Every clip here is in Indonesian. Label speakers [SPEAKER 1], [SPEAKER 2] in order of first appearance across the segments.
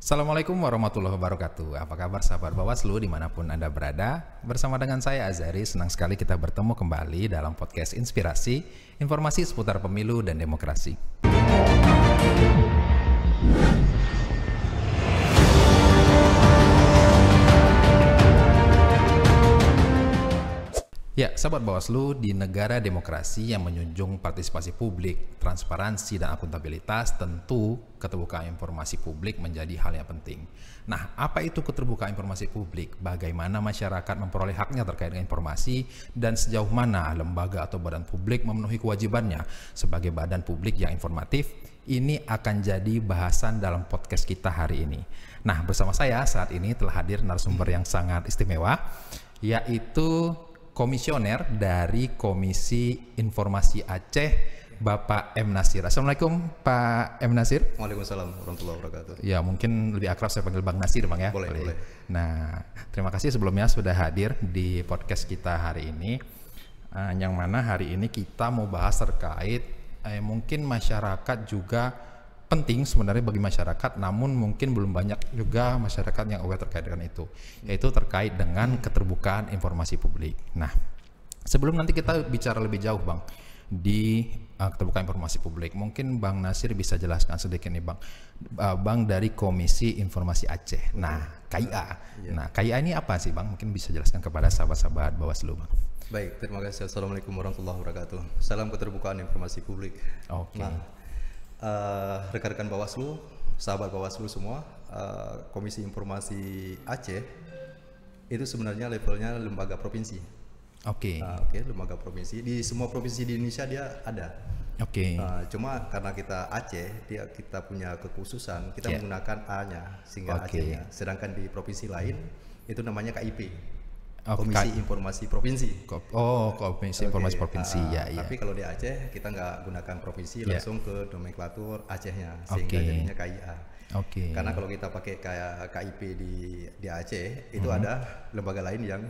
[SPEAKER 1] Assalamualaikum warahmatullahi wabarakatuh. Apa kabar sahabat Bawaslu dimanapun Anda berada? Bersama dengan saya Azari, senang sekali kita bertemu kembali dalam podcast Inspirasi, informasi seputar pemilu dan demokrasi. Ya, sahabat Bawaslu, di negara demokrasi yang menjunjung partisipasi publik, transparansi, dan akuntabilitas, tentu keterbukaan informasi publik menjadi hal yang penting. Nah, apa itu keterbukaan informasi publik? Bagaimana masyarakat memperoleh haknya terkait dengan informasi, dan sejauh mana lembaga atau badan publik memenuhi kewajibannya sebagai badan publik yang informatif? Ini akan jadi bahasan dalam podcast kita hari ini. Nah, bersama saya saat ini telah hadir narasumber yang sangat istimewa, yaitu Komisioner dari Komisi Informasi Aceh, Bapak M. Nasir. Assalamualaikum Pak M. Nasir.
[SPEAKER 2] Waalaikumsalam warahmatullahi wabarakatuh.
[SPEAKER 1] Ya, mungkin lebih akrab saya panggil Bang Nasir, Bang ya.
[SPEAKER 2] Boleh.
[SPEAKER 1] Nah, terima kasih sebelumnya sudah hadir di podcast kita hari ini. Yang mana hari ini kita mau bahas terkait mungkin masyarakat juga penting sebenarnya bagi masyarakat, namun mungkin belum banyak juga masyarakat yang aware terkait dengan itu, yaitu terkait dengan keterbukaan informasi publik. Nah, sebelum nanti kita bicara lebih jauh Bang, di keterbukaan informasi publik, mungkin Bang Nasir bisa jelaskan sedikit nih Bang, Bang dari Komisi Informasi Aceh, nah KIA. Nah, KIA ini apa sih Bang? Mungkin bisa jelaskan kepada sahabat-sahabat Bawaslu Bang.
[SPEAKER 2] Baik, terima kasih. Assalamualaikum warahmatullahi wabarakatuh. Salam keterbukaan informasi publik.
[SPEAKER 1] Oke.
[SPEAKER 2] Nah, rekan-rekan Bawaslu, sahabat Bawaslu semua, Komisi Informasi Aceh itu sebenarnya levelnya lembaga provinsi.
[SPEAKER 1] Oke.
[SPEAKER 2] Lembaga provinsi di semua provinsi di Indonesia dia ada.
[SPEAKER 1] Oke.
[SPEAKER 2] Cuma karena kita Aceh, kita punya kekhususan, kita menggunakan A-nya sehingga
[SPEAKER 1] Oke.
[SPEAKER 2] Aceh-nya. Sedangkan di provinsi lain itu namanya KIP.
[SPEAKER 1] Oh,
[SPEAKER 2] Komisi Informasi Provinsi.
[SPEAKER 1] Komisi Informasi Provinsi, ya.
[SPEAKER 2] Tapi kalau di Aceh kita nggak gunakan provinsi, langsung ke nomenklatur Acehnya, sehingga jadinya KIA.
[SPEAKER 1] Oke.
[SPEAKER 2] Karena kalau kita pakai kayak KIP di Aceh, itu ada lembaga lain yang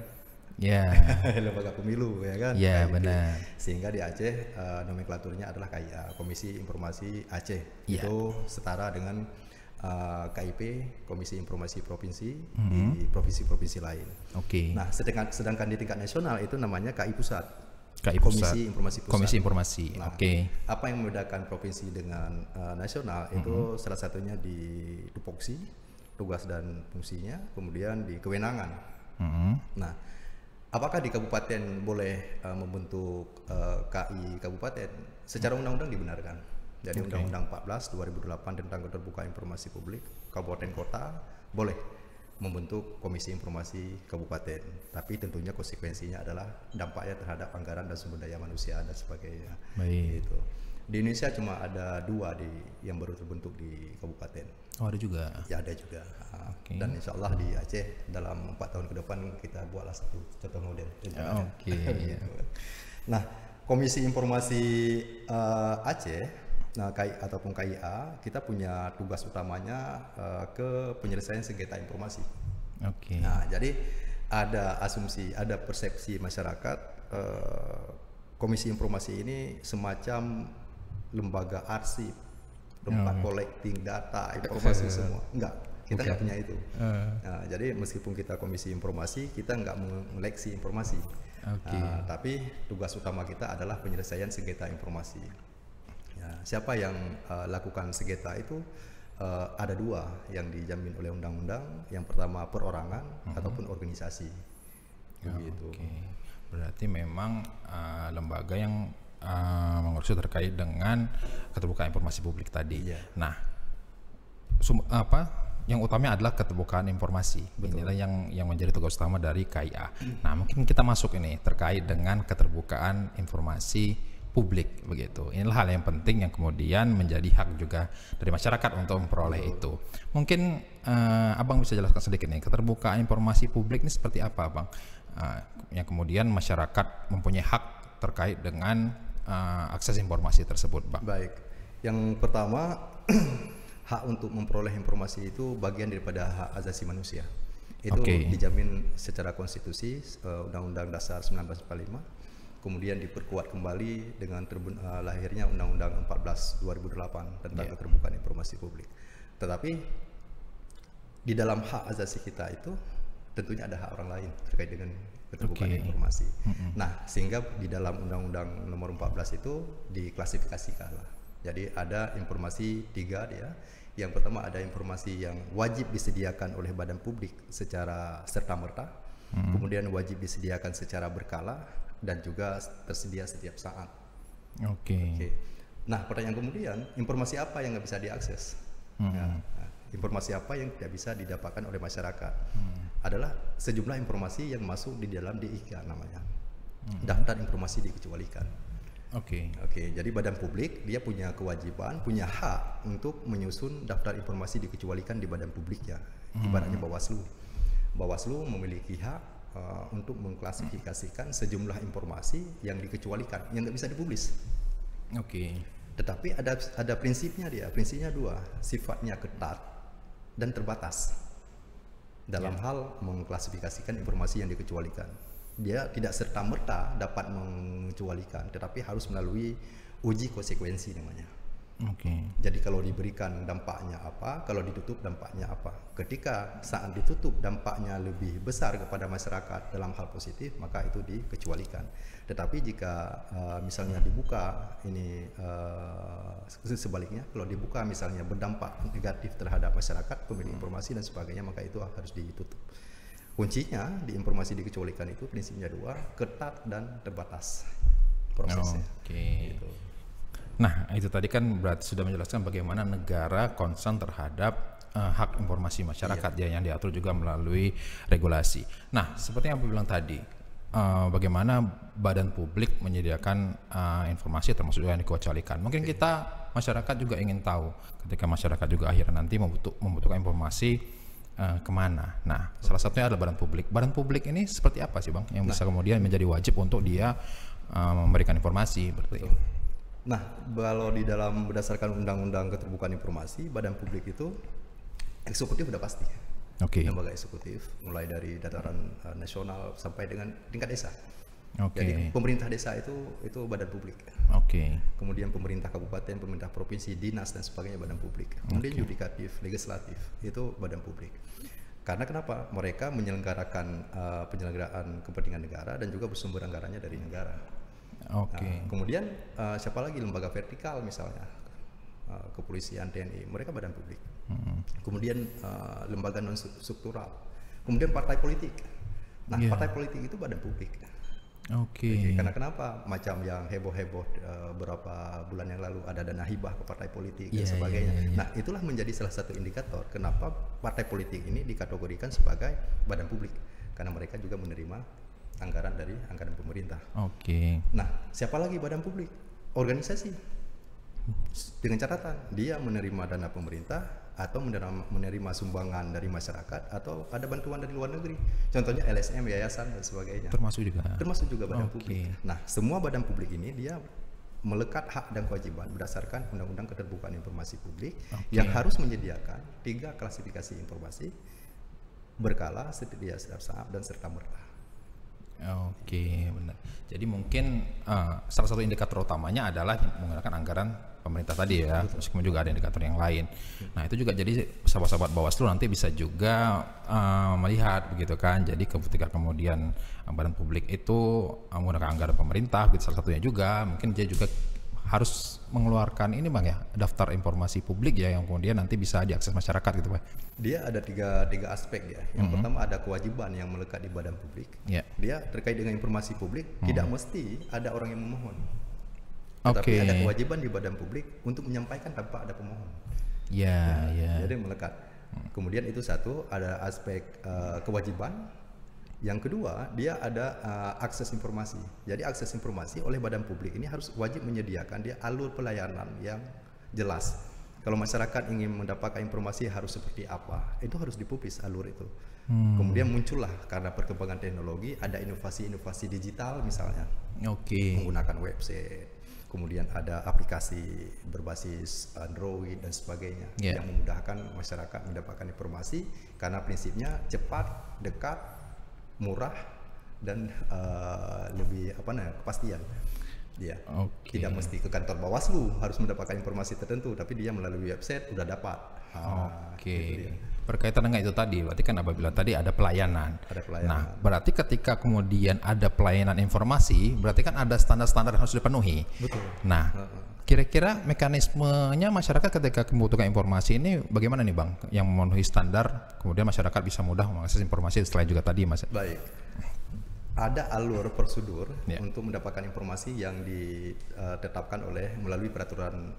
[SPEAKER 2] lembaga pemilu, ya kan?
[SPEAKER 1] Ya,
[SPEAKER 2] KIP.
[SPEAKER 1] benar.
[SPEAKER 2] Sehingga di Aceh nomenklaturnya adalah KIA, Komisi Informasi Aceh.
[SPEAKER 1] Ya.
[SPEAKER 2] Itu setara dengan KIP, Komisi Informasi Provinsi di provinsi-provinsi lain.
[SPEAKER 1] Oke.
[SPEAKER 2] Nah, sedangkan di tingkat nasional itu namanya KI Pusat.
[SPEAKER 1] KI
[SPEAKER 2] Komisi
[SPEAKER 1] Pusat.
[SPEAKER 2] Informasi Pusat.
[SPEAKER 1] Komisi Informasi.
[SPEAKER 2] Nah,
[SPEAKER 1] Oke.
[SPEAKER 2] apa yang membedakan provinsi dengan nasional itu salah satunya di tupoksi, tugas dan fungsinya, kemudian di kewenangan. Nah, apakah di kabupaten boleh membentuk KI kabupaten? Secara undang-undang dibenarkan. Jadi Undang-Undang 14 2008 tentang keterbukaan informasi publik, kabupaten kota boleh membentuk komisi informasi kabupaten, tapi tentunya konsekuensinya adalah dampaknya terhadap anggaran dan sumber daya manusia dan sebagainya.
[SPEAKER 1] Baik.
[SPEAKER 2] Gitu. Di Indonesia cuma ada 2 yang baru terbentuk di kabupaten.
[SPEAKER 1] Oh, ada juga.
[SPEAKER 2] Ya, ada juga. Dan insya Allah di Aceh dalam 4 tahun ke depan kita buatlah satu contoh model.
[SPEAKER 1] Oke.
[SPEAKER 2] Nah, Komisi Informasi Aceh, nah ataupun KIA, kita punya tugas utamanya ke penyelesaian sengketa informasi.
[SPEAKER 1] Oke.
[SPEAKER 2] Nah, jadi ada asumsi, ada persepsi masyarakat Komisi Informasi ini semacam lembaga arsip, tempat collecting data, informasi semua. Enggak, kita nggak punya itu. Nah, jadi meskipun kita Komisi Informasi, kita nggak mengeleksi informasi. Tapi tugas utama kita adalah penyelesaian sengketa informasi. Siapa yang lakukan sengketa itu ada 2 yang dijamin oleh undang-undang. Yang pertama perorangan ataupun organisasi. Begitu.
[SPEAKER 1] Berarti memang lembaga yang mengurusi terkait dengan keterbukaan informasi publik tadi. Nah, yang utama adalah keterbukaan informasi. Inilah yang menjadi tugas utama dari KIA. Nah, mungkin kita masuk ini terkait dengan keterbukaan informasi publik begitu. Inilah hal yang penting yang kemudian menjadi hak juga dari masyarakat untuk memperoleh itu. Mungkin Abang bisa jelaskan sedikit nih, keterbukaan informasi publik ini seperti apa, Bang? Yang kemudian masyarakat mempunyai hak terkait dengan akses informasi tersebut, Bang.
[SPEAKER 2] Baik. Yang pertama, hak untuk memperoleh informasi itu bagian daripada hak asasi manusia. Itu dijamin secara konstitusi, Undang-Undang Dasar 1945. Kemudian diperkuat kembali dengan lahirnya Undang-Undang 14 2008 tentang keterbukaan informasi publik. Tetapi di dalam hak asasi kita itu tentunya ada hak orang lain terkait dengan keterbukaan informasi. Nah, sehingga di dalam Undang-Undang Nomor 14 itu diklasifikasikan lah. Jadi ada informasi 3 dia. Yang pertama ada informasi yang wajib disediakan oleh badan publik secara serta-merta, kemudian wajib disediakan secara berkala, dan juga tersedia setiap saat. Oke. Nah, pertanyaan kemudian, informasi apa yang nggak bisa diakses? Nah, informasi apa yang tidak bisa didapatkan oleh masyarakat? Adalah sejumlah informasi yang masuk di dalam DIK namanya, daftar informasi dikecualikan. Oke, jadi badan publik dia punya kewajiban, punya hak untuk menyusun daftar informasi dikecualikan di badan publiknya. Ibaratnya Bawaslu. Bawaslu memiliki hak untuk mengklasifikasikan sejumlah informasi yang dikecualikan, yang nggak bisa dipublis. Tetapi ada prinsipnya dia. Prinsipnya 2, sifatnya ketat dan terbatas dalam hal mengklasifikasikan informasi yang dikecualikan. Dia tidak serta-merta dapat mengecualikan, tetapi harus melalui uji konsekuensi namanya. Jadi kalau diberikan dampaknya apa, kalau ditutup dampaknya apa. Ketika saat ditutup dampaknya lebih besar kepada masyarakat dalam hal positif, maka itu dikecualikan. Tetapi jika misalnya dibuka ini sebaliknya, kalau dibuka misalnya berdampak negatif terhadap masyarakat, pemilik informasi dan sebagainya, maka itu harus ditutup. Kuncinya di informasi dikecualikan itu prinsipnya 2, ketat dan terbatas prosesnya. Gitu.
[SPEAKER 1] Nah, itu tadi kan berarti sudah menjelaskan bagaimana negara concern terhadap hak informasi masyarakat ya, yang diatur juga melalui regulasi. Nah, seperti yang aku bilang tadi, bagaimana badan publik menyediakan informasi termasuk juga yang dikecualikan. Mungkin kita masyarakat juga ingin tahu ketika masyarakat juga akhirnya nanti membutuhkan informasi kemana. Nah, salah satunya adalah badan publik. Badan publik ini seperti apa sih, Bang, yang bisa kemudian menjadi wajib untuk dia memberikan informasi seperti itu?
[SPEAKER 2] Nah, kalau di dalam berdasarkan Undang-Undang Keterbukaan Informasi, badan publik itu eksekutif udah pasti. Lembaga eksekutif, mulai dari dataran nasional sampai dengan tingkat desa. Jadi pemerintah desa itu badan publik. Kemudian pemerintah kabupaten, pemerintah provinsi, dinas dan sebagainya badan publik. Kemudian yudikatif, legislatif itu badan publik. Karena kenapa? Mereka menyelenggarakan penyelenggaraan kepentingan negara dan juga bersumber anggarannya dari negara. Kemudian siapa lagi? Lembaga vertikal misalnya, kepolisian, TNI, mereka badan publik. Kemudian lembaga non struktural. Kemudian partai politik. Nah, partai politik itu badan publik. Karena kenapa? Macam yang heboh-heboh beberapa bulan yang lalu ada dana hibah ke partai politik dan sebagainya. Nah, itulah menjadi salah satu indikator kenapa partai politik ini dikategorikan sebagai badan publik, karena mereka juga menerima anggaran dari anggaran pemerintah. Nah, siapa lagi badan publik? Organisasi. Dengan catatan dia menerima dana pemerintah atau menerima sumbangan dari masyarakat atau ada bantuan dari luar negeri. Contohnya LSM, yayasan dan sebagainya. Termasuk juga badan publik. Nah, semua badan publik ini dia melekat hak dan kewajiban berdasarkan Undang-Undang Keterbukaan Informasi Publik yang harus menyediakan 3 klasifikasi informasi berkala, sedia setiap saat dan serta-merta.
[SPEAKER 1] Benar. Jadi mungkin salah satu indikator utamanya adalah menggunakan anggaran pemerintah tadi ya. Meskipun juga ada indikator yang lain. Nah, itu juga jadi sahabat-sahabat Bawaslu nanti bisa juga melihat begitu kan. Jadi ketika kemudian badan publik itu menggunakan anggaran pemerintah, gitu, salah satunya juga mungkin dia juga harus mengeluarkan ini, Bang, ya, daftar informasi publik ya, yang kemudian nanti bisa diakses masyarakat gitu, Bang.
[SPEAKER 2] Dia ada tiga aspek ya. Yang pertama ada kewajiban yang melekat di badan publik. Dia terkait dengan informasi publik, tidak mesti ada orang yang memohon. Tetapi ada kewajiban di badan publik untuk menyampaikan tanpa ada pemohon. Jadi melekat. Kemudian itu satu, ada aspek kewajiban. Yang kedua, dia ada akses informasi. Jadi akses informasi oleh badan publik ini harus wajib menyediakan dia alur pelayanan yang jelas. Kalau masyarakat ingin mendapatkan informasi harus seperti apa, itu harus dipublis alur itu. Kemudian muncullah karena perkembangan teknologi ada inovasi-inovasi digital misalnya, menggunakan website. Kemudian ada aplikasi berbasis Android dan sebagainya yang memudahkan masyarakat mendapatkan informasi karena prinsipnya cepat, dekat, murah dan lebih kepastian. Ya,
[SPEAKER 1] Oke.
[SPEAKER 2] tidak mesti ke kantor Bawaslu harus mendapatkan informasi tertentu, tapi dia melalui website udah dapat.
[SPEAKER 1] Oke.
[SPEAKER 2] Itu dia.
[SPEAKER 1] Berkaitan dengan itu tadi, berarti kan apabila tadi ada pelayanan.
[SPEAKER 2] Ada pelayanan.
[SPEAKER 1] Nah, berarti ketika kemudian ada pelayanan informasi, berarti kan ada standar-standar yang harus dipenuhi.
[SPEAKER 2] Betul.
[SPEAKER 1] Nah, kira-kira mekanismenya masyarakat ketika membutuhkan informasi ini bagaimana nih Bang? Yang memenuhi standar, kemudian masyarakat bisa mudah mengakses informasi setelah juga tadi Mas.
[SPEAKER 2] Baik. Ada alur prosedur
[SPEAKER 1] Ya.
[SPEAKER 2] untuk mendapatkan informasi yang ditetapkan oleh melalui peraturan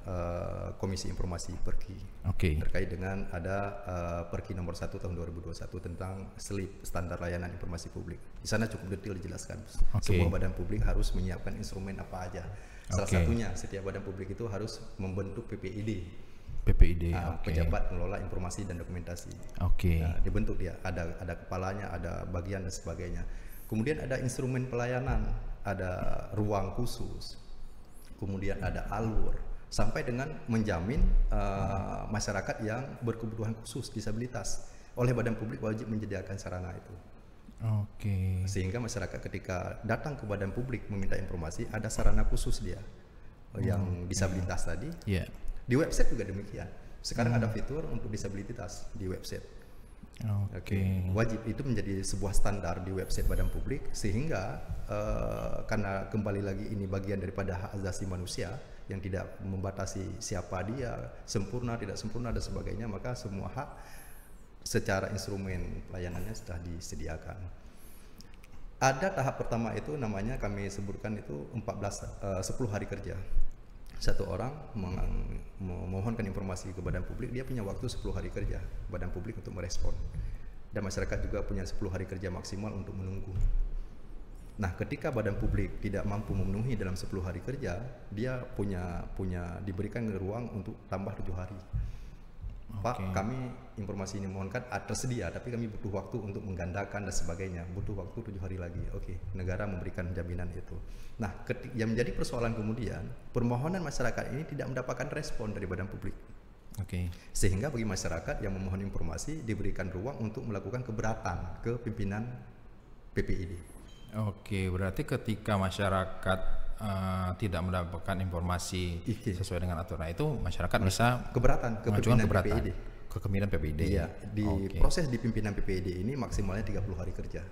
[SPEAKER 2] Komisi Informasi Perki.
[SPEAKER 1] Oke.
[SPEAKER 2] Terkait dengan ada Perki nomor 1 tahun 2021 tentang SLIP, Standar Layanan Informasi Publik. Di sana cukup detail dijelaskan.
[SPEAKER 1] Oke.
[SPEAKER 2] Sebuah badan publik harus menyiapkan instrumen apa aja. Salah
[SPEAKER 1] Oke.
[SPEAKER 2] satunya setiap badan publik itu harus membentuk PPID,
[SPEAKER 1] PPID. Oke.
[SPEAKER 2] Pejabat Pengelola Informasi dan Dokumentasi.
[SPEAKER 1] Oke.
[SPEAKER 2] Nah, dibentuk dia, ada kepalanya, ada bagian dan sebagainya. Kemudian ada instrumen pelayanan, ada ruang khusus, kemudian ada alur, sampai dengan menjamin masyarakat yang berkebutuhan khusus disabilitas oleh badan publik wajib menyediakan sarana itu.
[SPEAKER 1] Oke.
[SPEAKER 2] Sehingga masyarakat ketika datang ke badan publik meminta informasi, ada sarana khusus dia yang disabilitas tadi.
[SPEAKER 1] Ya.
[SPEAKER 2] Di website juga demikian. Sekarang ada fitur untuk disabilitas di website.
[SPEAKER 1] Oke.
[SPEAKER 2] Wajib itu menjadi sebuah standar di website badan publik, sehingga karena kembali lagi ini bagian daripada hak asasi manusia yang tidak membatasi siapa dia, sempurna tidak sempurna dan sebagainya, maka semua hak secara instrumen pelayanannya sudah disediakan. Ada tahap pertama itu namanya kami sebutkan itu 10 hari kerja. Satu orang memohonkan informasi ke badan publik, dia punya waktu 10 hari kerja badan publik untuk merespon, dan masyarakat juga punya 10 hari kerja maksimal untuk menunggu. Nah, ketika badan publik tidak mampu memenuhi dalam 10 hari kerja, dia diberikan ruang untuk tambah 7 hari. Pak, kami informasi ini mohonkan tersedia, tapi kami butuh waktu untuk menggandakan dan sebagainya, butuh waktu 7 hari lagi. Oke, negara memberikan jaminan itu. Nah, yang menjadi persoalan kemudian, permohonan masyarakat ini tidak mendapatkan respon dari badan publik.
[SPEAKER 1] Oke.
[SPEAKER 2] Sehingga bagi masyarakat yang memohon informasi diberikan ruang untuk melakukan keberatan ke pimpinan PPID.
[SPEAKER 1] Oke, berarti ketika masyarakat tidak mendapatkan informasi sesuai dengan aturan itu, masyarakat bisa
[SPEAKER 2] keberatan ke
[SPEAKER 1] mengajukan
[SPEAKER 2] pimpinan
[SPEAKER 1] keberatan
[SPEAKER 2] PPID.
[SPEAKER 1] ke pimpinan PPID.
[SPEAKER 2] Iya, proses di pimpinan PPID ini maksimalnya 30 hari kerja.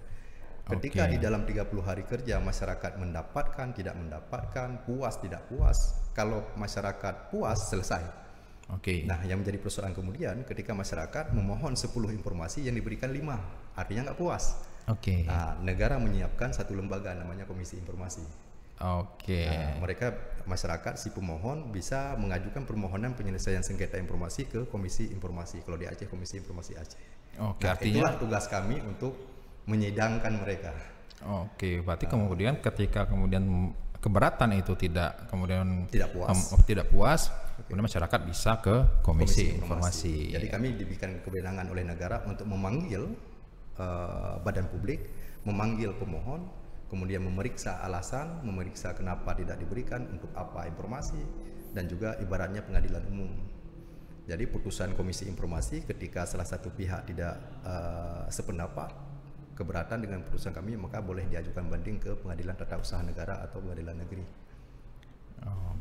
[SPEAKER 2] Ketika di dalam 30 hari kerja masyarakat mendapatkan, tidak mendapatkan, puas, tidak puas. Kalau masyarakat puas, selesai.
[SPEAKER 1] Oke.
[SPEAKER 2] Nah, yang menjadi persoalan kemudian ketika masyarakat memohon 10 informasi yang diberikan 5, artinya nggak puas.
[SPEAKER 1] Oke.
[SPEAKER 2] Nah, negara menyiapkan satu lembaga namanya Komisi Informasi.
[SPEAKER 1] Oke.
[SPEAKER 2] Nah, masyarakat si pemohon bisa mengajukan permohonan penyelesaian sengketa informasi ke Komisi Informasi. Kalau di Aceh, Komisi Informasi Aceh.
[SPEAKER 1] Oke,
[SPEAKER 2] Nah,
[SPEAKER 1] artinya
[SPEAKER 2] itulah tugas kami untuk menyidangkan mereka.
[SPEAKER 1] Oke, berarti kemudian ketika kemudian keberatan itu
[SPEAKER 2] Tidak puas.
[SPEAKER 1] tidak puas, kemudian masyarakat bisa ke Komisi Informasi.
[SPEAKER 2] Jadi kami diberikan kewenangan oleh negara untuk memanggil badan publik, memanggil pemohon, kemudian memeriksa alasan, memeriksa kenapa tidak diberikan, untuk apa informasi, dan juga ibaratnya pengadilan umum. Jadi putusan Komisi Informasi ketika salah satu pihak tidak sependapat, keberatan dengan putusan kami, maka boleh diajukan banding ke Pengadilan Tata Usaha Negara atau Pengadilan Negeri.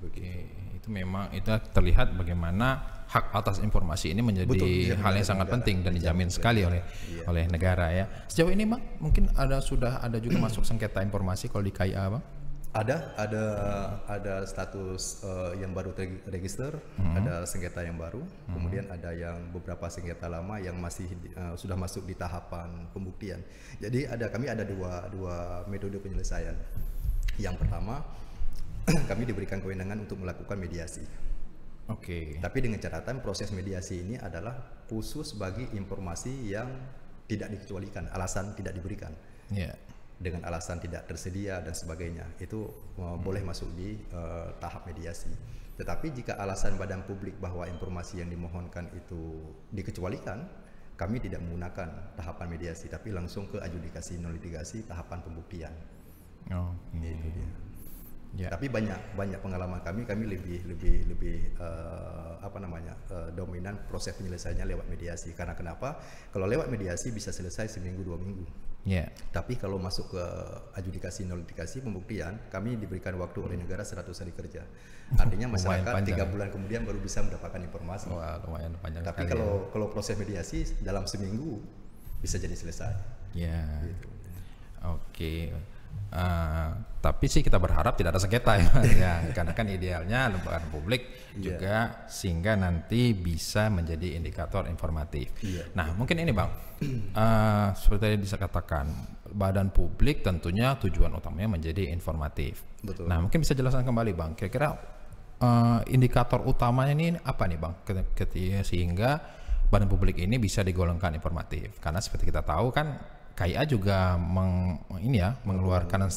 [SPEAKER 1] Oke, itu memang itu terlihat bagaimana hak atas informasi ini menjadi hal yang sangat penting dan dijamin sekali oleh negara ya. Sejauh ini Bang, mungkin sudah ada juga masuk sengketa informasi kalau di KIA Bang?
[SPEAKER 2] Ada status yang baru terregister, ada sengketa yang baru, kemudian ada yang beberapa sengketa lama yang masih sudah masuk di tahapan pembuktian. Jadi kami ada dua metode penyelesaian. Yang pertama, kami diberikan kewenangan untuk melakukan mediasi.
[SPEAKER 1] Oke.
[SPEAKER 2] Tapi dengan catatan proses mediasi ini adalah khusus bagi informasi yang tidak dikecualikan, alasan tidak diberikan.
[SPEAKER 1] Yeah.
[SPEAKER 2] Dengan alasan tidak tersedia dan sebagainya, itu boleh masuk di tahap mediasi. Tetapi jika alasan badan publik bahwa informasi yang dimohonkan itu dikecualikan, kami tidak menggunakan tahapan mediasi, tapi langsung ke adjudikasi non litigasi, tahapan pembuktian. Itu dia. Ya. Tapi banyak pengalaman kami lebih dominan proses penyelesaiannya lewat mediasi. Karena kenapa? Kalau lewat mediasi bisa selesai seminggu 2 minggu.
[SPEAKER 1] Ya.
[SPEAKER 2] Tapi kalau masuk ke adjudikasi notifikasi pembuktian, kami diberikan waktu oleh negara 100 hari kerja. Artinya masyarakat 3 bulan kemudian baru bisa mendapatkan informasi.
[SPEAKER 1] Wah, lumayan panjang.
[SPEAKER 2] Tapi kalau proses mediasi dalam seminggu bisa jadi selesai.
[SPEAKER 1] Ya.
[SPEAKER 2] Gitu.
[SPEAKER 1] Oke. Tapi sih kita berharap tidak ada sengketa ya, ya karena kan idealnya lembaga publik juga sehingga nanti bisa menjadi indikator informatif. Nah mungkin ini Bang, seperti tadi bisa katakan badan publik tentunya tujuan utamanya menjadi informatif.
[SPEAKER 2] Betul.
[SPEAKER 1] Nah mungkin bisa jelaskan kembali Bang, kira-kira indikator utamanya ini apa nih Bang, sehingga badan publik ini bisa digolongkan informatif? Karena seperti kita tahu kan KIA juga mengeluarkan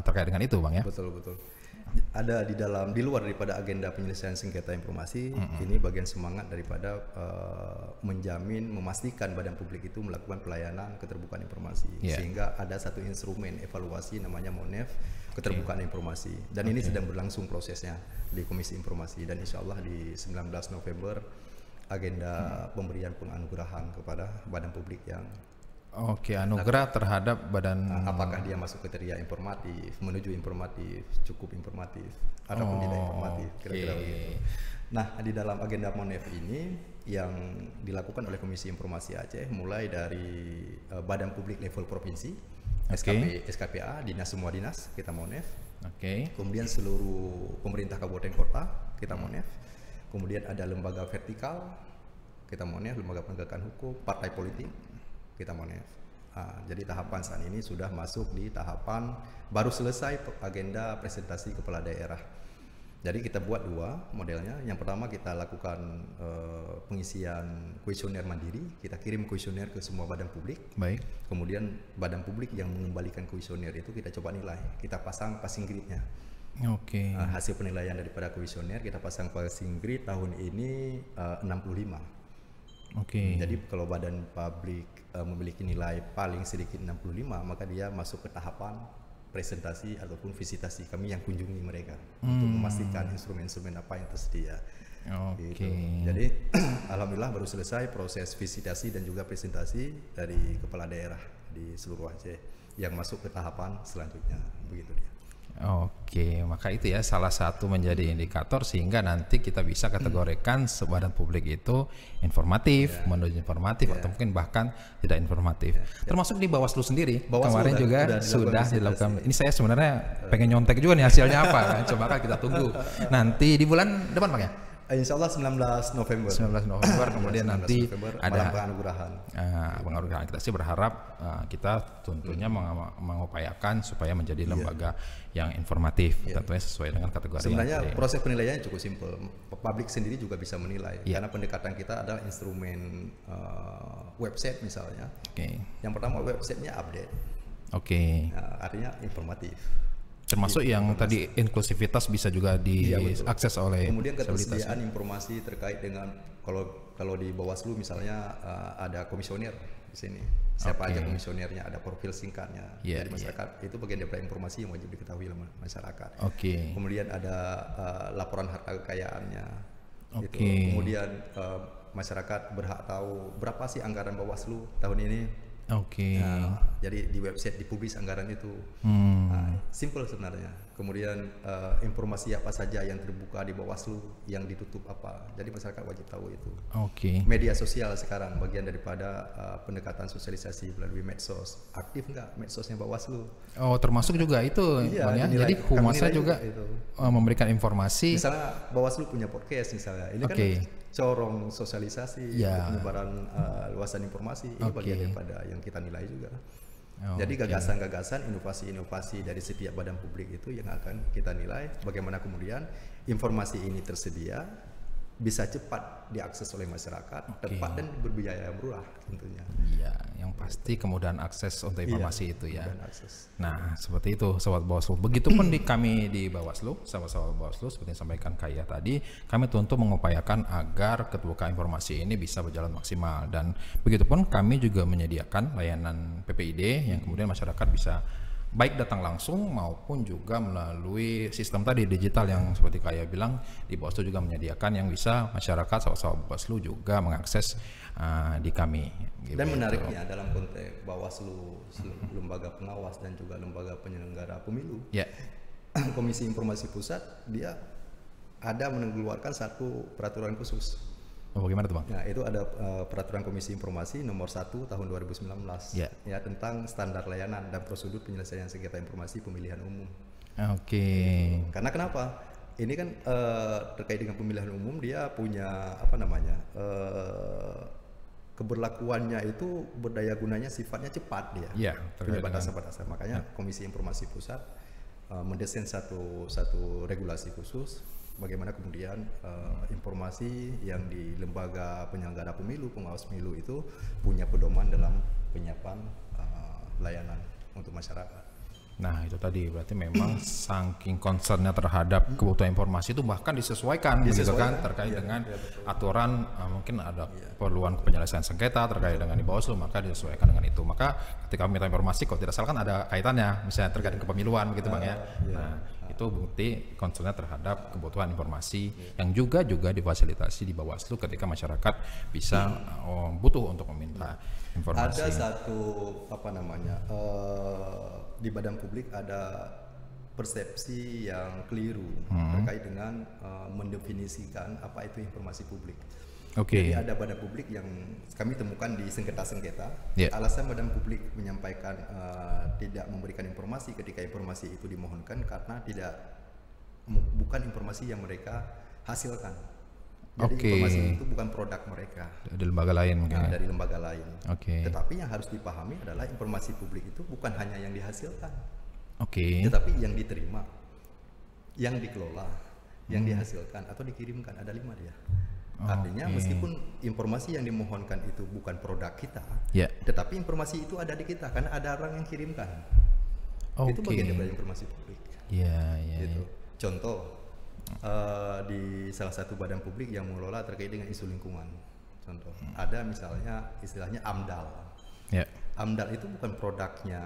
[SPEAKER 1] terkait dengan itu Bang ya.
[SPEAKER 2] Betul. Ada di luar daripada agenda penyelesaian sengketa informasi, ini bagian semangat daripada memastikan badan publik itu melakukan pelayanan keterbukaan informasi, sehingga ada satu instrumen evaluasi namanya MONEF, keterbukaan informasi, dan ini sedang berlangsung prosesnya di Komisi Informasi, dan insya Allah di 19 November agenda pemberian penganugerahan kepada badan publik yang
[SPEAKER 1] Oke, anugerah terhadap badan,
[SPEAKER 2] apakah dia masuk kriteria informatif, menuju informatif, cukup informatif, ataupun tidak informatif, kira-kira begitu. Nah, di dalam agenda MONEF ini yang dilakukan oleh Komisi Informasi Aceh, mulai dari badan publik level provinsi, SKPA, dinas semua dinas kita MONEF, kemudian seluruh pemerintah kabupaten kota kita MONEF, kemudian ada lembaga vertikal kita MONEF, lembaga penegakan hukum, partai politik kita MONEF. Jadi tahapan saat ini sudah masuk di tahapan baru selesai agenda presentasi kepala daerah. Jadi kita buat 2 modelnya. Yang pertama kita lakukan pengisian kuesioner mandiri. Kita kirim kuesioner ke semua badan publik.
[SPEAKER 1] Baik.
[SPEAKER 2] Kemudian badan publik yang mengembalikan kuesioner itu kita coba nilai. Kita pasang passing grade-nya. Hasil penilaian daripada kuesioner kita pasang passing grade tahun ini 65. Jadi kalau badan publik memiliki nilai paling sedikit 65, maka dia masuk ke tahapan presentasi ataupun visitasi kami yang kunjungi mereka untuk memastikan instrumen-instrumen apa yang tersedia. Gitu. Jadi alhamdulillah baru selesai proses visitasi dan juga presentasi dari kepala daerah di seluruh Aceh yang masuk ke tahapan selanjutnya. Begitu dia.
[SPEAKER 1] Maka itu ya salah satu menjadi indikator sehingga nanti kita bisa kategorikan badan publik itu informatif, menuju informatif atau mungkin bahkan tidak informatif. Termasuk di Bawaslu sendiri kemarin juga sudah dilakukan. Ini saya sebenarnya pengen nyontek juga nih hasilnya apa kan. Coba kan kita tunggu nanti di bulan depan Bang ya.
[SPEAKER 2] Insya Allah 19 November.
[SPEAKER 1] 19 November kemudian nanti ada
[SPEAKER 2] penganugerahan.
[SPEAKER 1] Kita sih berharap kita tentunya mengupayakan supaya menjadi lembaga yang informatif, tentunya sesuai dengan kategori.
[SPEAKER 2] Sebenarnya proses penilaiannya cukup simpel. Publik sendiri juga bisa menilai karena pendekatan kita adalah instrumen website misalnya. Yang pertama websitenya update. Artinya informatif.
[SPEAKER 1] Termasuk yang tadi inklusivitas bisa juga diakses oleh.
[SPEAKER 2] Kemudian ketersediaan informasi terkait dengan kalau di Bawaslu misalnya ada komisioner di sini. Siapa aja komisionernya, ada profil singkatnya. Jadi masyarakat itu bagian dari informasi yang wajib diketahui oleh masyarakat. Kemudian ada laporan harta kekayaannya. Kemudian masyarakat berhak tahu berapa sih anggaran Bawaslu tahun ini. Jadi di website dipublis anggaran itu. Simple sebenarnya. Kemudian informasi apa saja yang terbuka di Bawaslu, yang ditutup apa. Jadi masyarakat wajib tahu itu. Media sosial sekarang bagian daripada pendekatan sosialisasi melalui medsos. Aktif nggak medsosnya Bawaslu? Termasuk juga itu, Jadi Humasnya juga memberikan informasi. Misalnya Bawaslu punya podcast misalnya. Ini kan corong sosialisasi, penyebaran luasan informasi. Ini bagian daripada yang kita nilai juga. Jadi gagasan-gagasan, inovasi-inovasi dari setiap badan publik itu yang akan kita nilai. Bagaimana kemudian informasi ini tersedia, bisa cepat diakses oleh masyarakat, tepat dan berbiaya murah tentunya.
[SPEAKER 1] Yang pasti kemudahan akses untuk informasi itu ya. Nah, seperti itu Sobat Bawaslu. Begitupun kami di Bawaslu, sahabat-sahabat Bawaslu seperti yang disampaikan KIA tadi, kami tentu mengupayakan agar keterbukaan informasi ini bisa berjalan maksimal, dan begitupun kami juga menyediakan layanan PPID yang kemudian masyarakat bisa baik datang langsung maupun juga melalui sistem tadi digital yang seperti kayak bilang di Bawaslu juga menyediakan yang bisa masyarakat sahabat-sahabat Bawaslu juga mengakses di kami.
[SPEAKER 2] Dan menariknya dalam konteks Bawaslu, lembaga pengawas dan juga lembaga penyelenggara pemilu, Komisi Informasi Pusat dia ada mengeluarkan satu peraturan khusus.
[SPEAKER 1] Oh, bagaimana tuh Bang?
[SPEAKER 2] Nah, itu ada peraturan Komisi Informasi nomor 1 tahun 2019 ya tentang standar layanan dan prosedur penyelesaian sengketa informasi pemilihan umum.
[SPEAKER 1] Oke.
[SPEAKER 2] Karena kenapa? Ini kan terkait dengan pemilihan umum dia punya keberlakuannya itu berdaya gunanya sifatnya cepat dia.
[SPEAKER 1] Iya,
[SPEAKER 2] punya batasan-batasan. Makanya Komisi Informasi Pusat mendesain satu regulasi khusus bagaimana kemudian informasi yang di lembaga penyelenggara pemilu, pengawas pemilu itu punya pedoman dalam penyiapan layanan untuk masyarakat.
[SPEAKER 1] Nah itu tadi berarti memang saking concernnya terhadap kebutuhan informasi itu bahkan disesuaikan begitu kan terkait dengan aturan mungkin ada perluan penyelesaian sengketa terkait dengan di Bawaslu maka disesuaikan dengan itu. Maka ketika meminta informasi kalau tidak salah kan ada kaitannya misalnya terkait dengan kepemiluan begitu Bang ya. Nah itu bukti concernnya terhadap kebutuhan informasi yang juga difasilitasi di Bawaslu ketika masyarakat bisa butuh untuk meminta informasi.
[SPEAKER 2] Ada satu di badan publik ada persepsi yang keliru terkait dengan mendefinisikan apa itu informasi publik. Jadi ada badan publik yang kami temukan di sengketa-sengketa. Alasan badan publik menyampaikan tidak memberikan informasi ketika informasi itu dimohonkan karena bukan informasi yang mereka hasilkan. Jadi informasi itu bukan produk mereka.
[SPEAKER 1] Dari lembaga lain mungkin.
[SPEAKER 2] Dari lembaga lain. Tetapi yang harus dipahami adalah informasi publik itu bukan hanya yang dihasilkan. Tetapi yang diterima, yang dikelola, yang dihasilkan atau dikirimkan, ada 5 dia. Artinya meskipun informasi yang dimohonkan itu bukan produk kita, tetapi informasi itu ada di kita karena ada orang yang kirimkan. Itu bagian dari informasi publik. Gitu. Contoh di salah satu badan publik yang mengelola terkait dengan isu lingkungan. Contoh, ada misalnya istilahnya AMDAL. AMDAL itu bukan produknya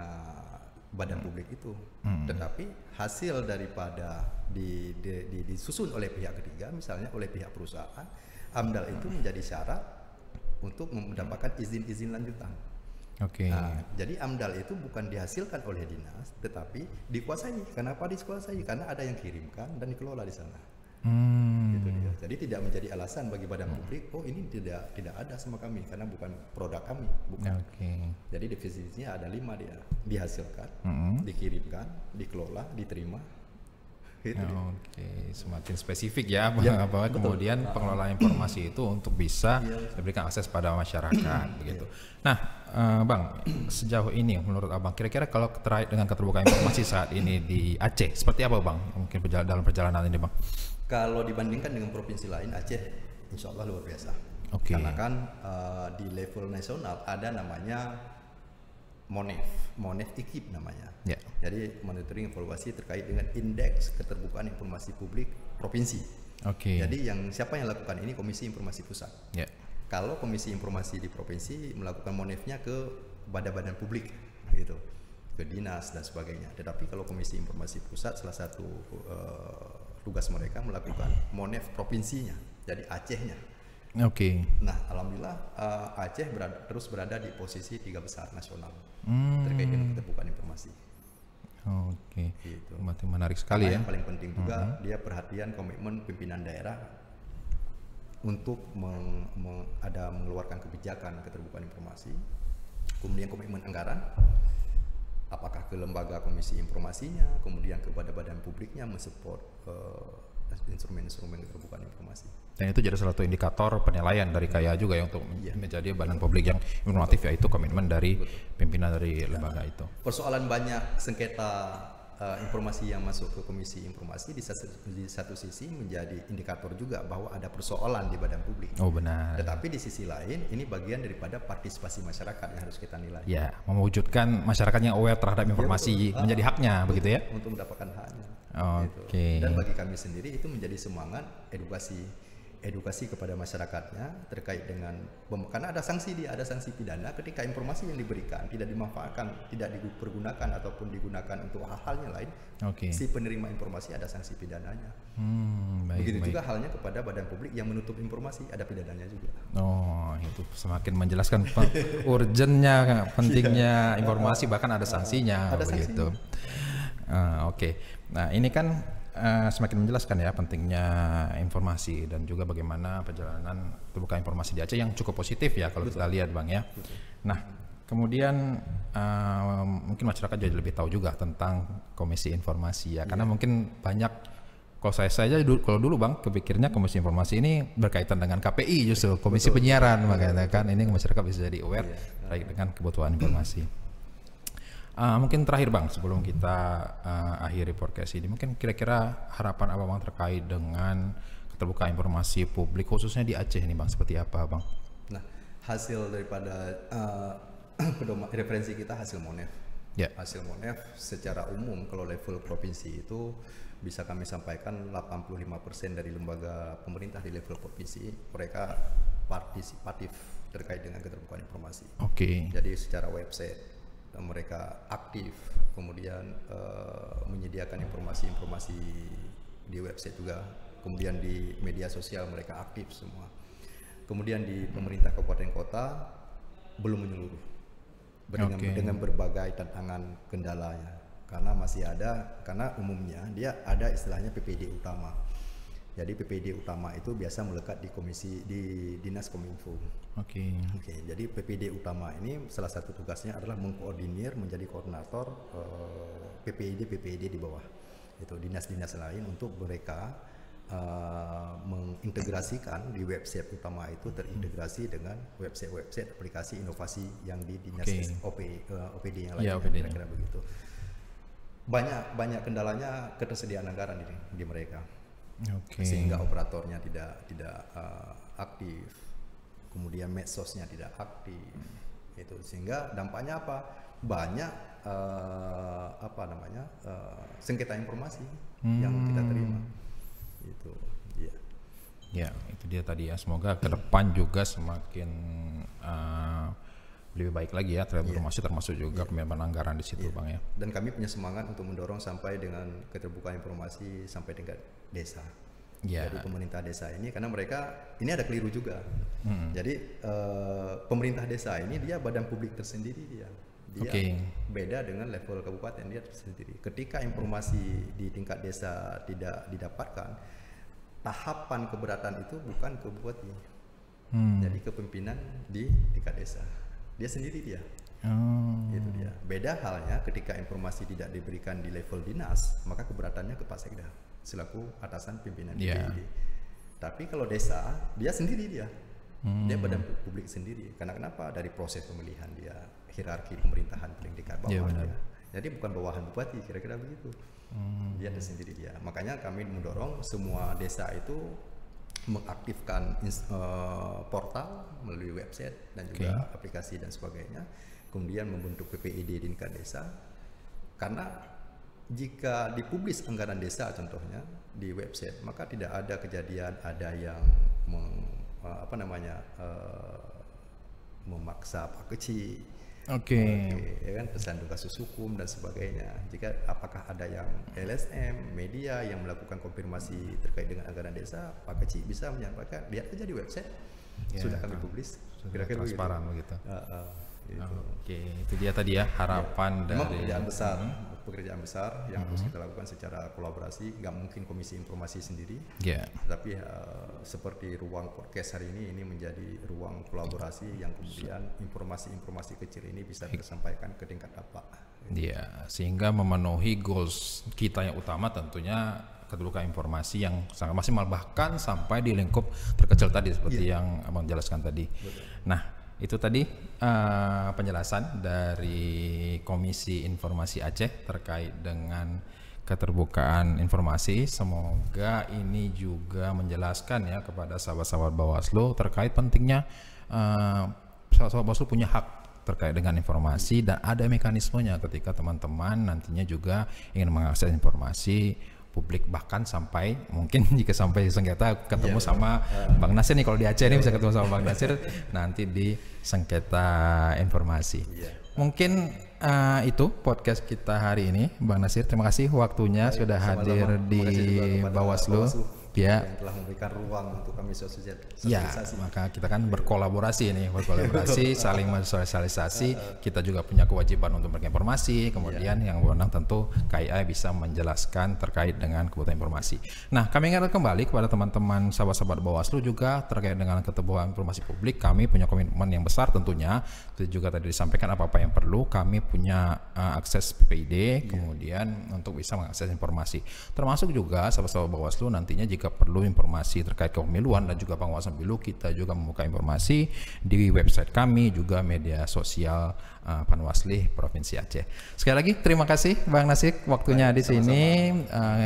[SPEAKER 2] badan publik itu, tetapi hasil daripada disusun oleh pihak ketiga, misalnya oleh pihak perusahaan. AMDAL itu menjadi syarat untuk mendapatkan izin-izin lanjutan. Nah, jadi AMDAL itu bukan dihasilkan oleh dinas, tetapi dikuasai. Kenapa dikuasai? Karena ada yang kirimkan dan dikelola di sana. Gitu dia. Jadi tidak menjadi alasan bagi badan publik, oh ini tidak ada sama kami karena bukan produk kami, bukan. Jadi definisinya ada 5 dia, dihasilkan, dikirimkan, dikelola, diterima.
[SPEAKER 1] Semakin spesifik ya, bahwa kemudian pengelolaan informasi itu untuk bisa diberikan akses pada masyarakat begitu. Nah, Bang, sejauh ini menurut Abang kira-kira kalau terkait dengan keterbukaan informasi saat ini di Aceh seperti apa Bang? Mungkin dalam perjalanan ini Bang.
[SPEAKER 2] Kalau dibandingkan dengan provinsi lain, Aceh insya Allah luar biasa. Karena kan di level nasional ada namanya Monef IKIP namanya. Jadi monitoring evaluasi terkait dengan indeks keterbukaan informasi publik provinsi. Jadi siapa yang lakukan ini Komisi Informasi Pusat. Kalau Komisi Informasi di provinsi melakukan Monefnya ke badan-badan publik gitu, ke dinas dan sebagainya. Tetapi kalau Komisi Informasi Pusat salah satu tugas mereka melakukan Monef provinsinya, jadi Acehnya. Nah, alhamdulillah Aceh terus berada di posisi 3 besar nasional terkait dengan keterbukaan informasi.
[SPEAKER 1] Gitu. Menarik sekali ya.
[SPEAKER 2] Yang paling penting juga dia perhatian komitmen pimpinan daerah untuk mengeluarkan kebijakan keterbukaan informasi, kemudian komitmen anggaran, apakah ke lembaga komisi informasinya, kemudian kepada badan publiknya mensupport instrumen-instrumen keterbukaan informasi.
[SPEAKER 1] Dan itu jadi salah satu indikator penilaian dari KAIA juga ya untuk menjadi badan publik yang informatif, yaitu komitmen dari pimpinan dari lembaga itu.
[SPEAKER 2] Persoalan banyak sengketa informasi yang masuk ke komisi informasi di satu sisi menjadi indikator juga bahwa ada persoalan di badan publik.
[SPEAKER 1] Benar.
[SPEAKER 2] Tetapi di sisi lain ini bagian daripada partisipasi masyarakat yang harus kita nilai.
[SPEAKER 1] Mewujudkan masyarakat yang aware terhadap informasi menjadi haknya begitu ya.
[SPEAKER 2] Untuk mendapatkan haknya. Dan bagi kami sendiri itu menjadi semangat edukasi edukasi kepada masyarakatnya terkait dengan karena ada sanksi pidana ketika informasi yang diberikan tidak dimanfaatkan, tidak dipergunakan ataupun digunakan untuk hal-hal yang lain. Si penerima informasi ada sanksi pidananya. Begitu juga halnya kepada badan publik yang menutup informasi, ada pidananya juga.
[SPEAKER 1] Oh, itu semakin menjelaskan urgennya, pentingnya informasi, bahkan ada sanksinya.
[SPEAKER 2] Ada
[SPEAKER 1] begitu. Nah, ini kan semakin menjelaskan ya pentingnya informasi dan juga bagaimana perjalanan terbuka informasi di Aceh yang cukup positif ya kalau kita lihat Bang ya. Nah, kemudian mungkin masyarakat jadi lebih tahu juga tentang Komisi Informasi ya, karena mungkin banyak, kalau saya saja kalau dulu Bang kepikirnya Komisi Informasi ini berkaitan dengan KPI justru, Komisi Penyiaran, makanya kan ini masyarakat bisa jadi aware terkait dengan kebutuhan informasi. Mungkin terakhir Bang sebelum kita akhiri podcast ini, mungkin kira-kira harapan Abang terkait dengan keterbukaan informasi publik khususnya di Aceh ini Bang, seperti apa Bang?
[SPEAKER 2] Nah, hasil daripada referensi kita hasil MONEF. Hasil MONEF secara umum kalau level provinsi itu bisa kami sampaikan 85% dari lembaga pemerintah di level provinsi mereka partisipatif terkait dengan keterbukaan informasi. Jadi secara website mereka aktif, kemudian menyediakan informasi-informasi di website juga, kemudian di media sosial mereka aktif semua. Kemudian di pemerintah kabupaten kota belum menyeluruh dengan berbagai tantangan kendalanya, karena masih ada, karena umumnya dia ada istilahnya PPD utama. Jadi PPD utama itu biasa melekat di Dinas Kominfo. Jadi PPD utama ini salah satu tugasnya adalah mengkoordinir, menjadi koordinator PPD di bawah. Itu dinas-dinas lain untuk mereka mengintegrasikan di website utama itu terintegrasi dengan website aplikasi inovasi yang di dinas OPD yang lain. Kira-kira begitu. Banyak kendalanya ketersediaan anggaran di mereka. Sehingga operatornya tidak aktif, kemudian medsosnya tidak aktif, itu sehingga dampaknya apa? Banyak sengketa informasi yang kita terima. Itu itu dia tadi ya. Semoga ke depan juga semakin lebih baik lagi ya terhadap informasi, termasuk juga pembebasan anggaran di situ Bang ya. Dan kami punya semangat untuk mendorong sampai dengan keterbukaan informasi sampai tingkat desa. Jadi pemerintah desa ini, karena mereka ini ada keliru juga. Jadi pemerintah desa ini dia badan publik tersendiri, dia beda dengan level kabupaten, dia tersendiri. Ketika informasi di tingkat desa tidak didapatkan, tahapan keberatan itu bukan ke bupati, jadi kepemimpinan di tingkat desa. Dia sendiri dia. Itu dia. Beda halnya ketika informasi tidak diberikan di level dinas, maka keberatannya ke Pak Sekda selaku atasan pimpinan DPD. Tapi kalau desa, dia sendiri dia. Dia badan publik sendiri. Karena kenapa? Dari proses pemilihan dia, hierarki pemerintahan paling dekat bawah dia. Jadi bukan bawahan bupati, kira-kira begitu. Dia tersendiri dia. Makanya kami mendorong semua desa itu mengaktifkan portal melalui website dan juga aplikasi dan sebagainya, kemudian membentuk PPID di tingkat desa. Karena jika dipublis anggaran desa contohnya di website, maka tidak ada kejadian ada yang memaksa Pak Kecil, ya kan, tersandu kasus hukum dan sebagainya. Jika apakah ada yang LSM, media yang melakukan konfirmasi terkait dengan anggaran desa, Pak Kecil bisa menyampaikan, lihat aja di website, sudah kami publis, kira-kira
[SPEAKER 1] transparan begitu.
[SPEAKER 2] Gitu.
[SPEAKER 1] Itu dia tadi ya harapan dari
[SPEAKER 2] pekerjaan besar yang harus kita lakukan secara kolaborasi. Nggak mungkin Komisi Informasi sendiri, tapi seperti ruang podcast hari ini menjadi ruang kolaborasi yang kemudian informasi-informasi kecil ini bisa tersampaikan ke tingkat tapak.
[SPEAKER 1] Sehingga memenuhi goals kita yang utama tentunya keterbukaan informasi yang sangat maksimal, bahkan sampai di lingkup terkecil tadi seperti yang Abang jelaskan tadi. Nah, itu tadi penjelasan dari Komisi Informasi Aceh terkait dengan keterbukaan informasi. Semoga ini juga menjelaskan ya kepada sahabat-sahabat Bawaslu terkait pentingnya sahabat Bawaslu punya hak terkait dengan informasi, dan ada mekanismenya ketika teman-teman nantinya juga ingin mengakses informasi publik, bahkan sampai mungkin jika sampai sengketa ketemu sama Bang Nasir nih, kalau di Aceh ini bisa ketemu sama Bang Nasir nanti di sengketa informasi. Mungkin itu podcast kita hari ini, Bang Nasir. Terima kasih waktunya sudah hadir di Bawaslu. Ya,
[SPEAKER 2] yang telah memberikan ruang untuk kami sosialisasi.
[SPEAKER 1] Ya, maka kita kan berkolaborasi saling mensosialisasi. Kita juga punya kewajiban untuk memberikan informasi. Kemudian yang wewenang tentu KIA bisa menjelaskan terkait dengan kebutuhan informasi. Nah, kami ingatkan kembali kepada teman-teman sahabat-sahabat Bawaslu juga terkait dengan keterbukaan informasi publik. Kami punya komitmen yang besar tentunya. Itu juga tadi disampaikan apa-apa yang perlu. Kami punya akses PPID, kemudian untuk bisa mengakses informasi. Termasuk juga sahabat-sahabat Bawaslu nantinya jika perlu informasi terkait kepemiluan dan juga pengawasan pemilu, kita juga membuka informasi di website kami, juga media sosial Panwasli Provinsi Aceh. Sekali lagi terima kasih Bang Nasir waktunya di sini.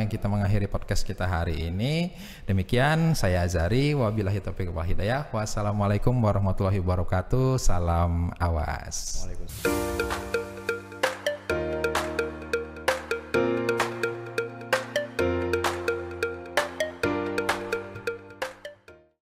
[SPEAKER 1] Kita mengakhiri podcast kita hari ini. Demikian saya Azari, wabillahi taufiq wal hidayah. Wassalamualaikum warahmatullahi wabarakatuh. Salam awas.
[SPEAKER 2] Waalaikumsalam.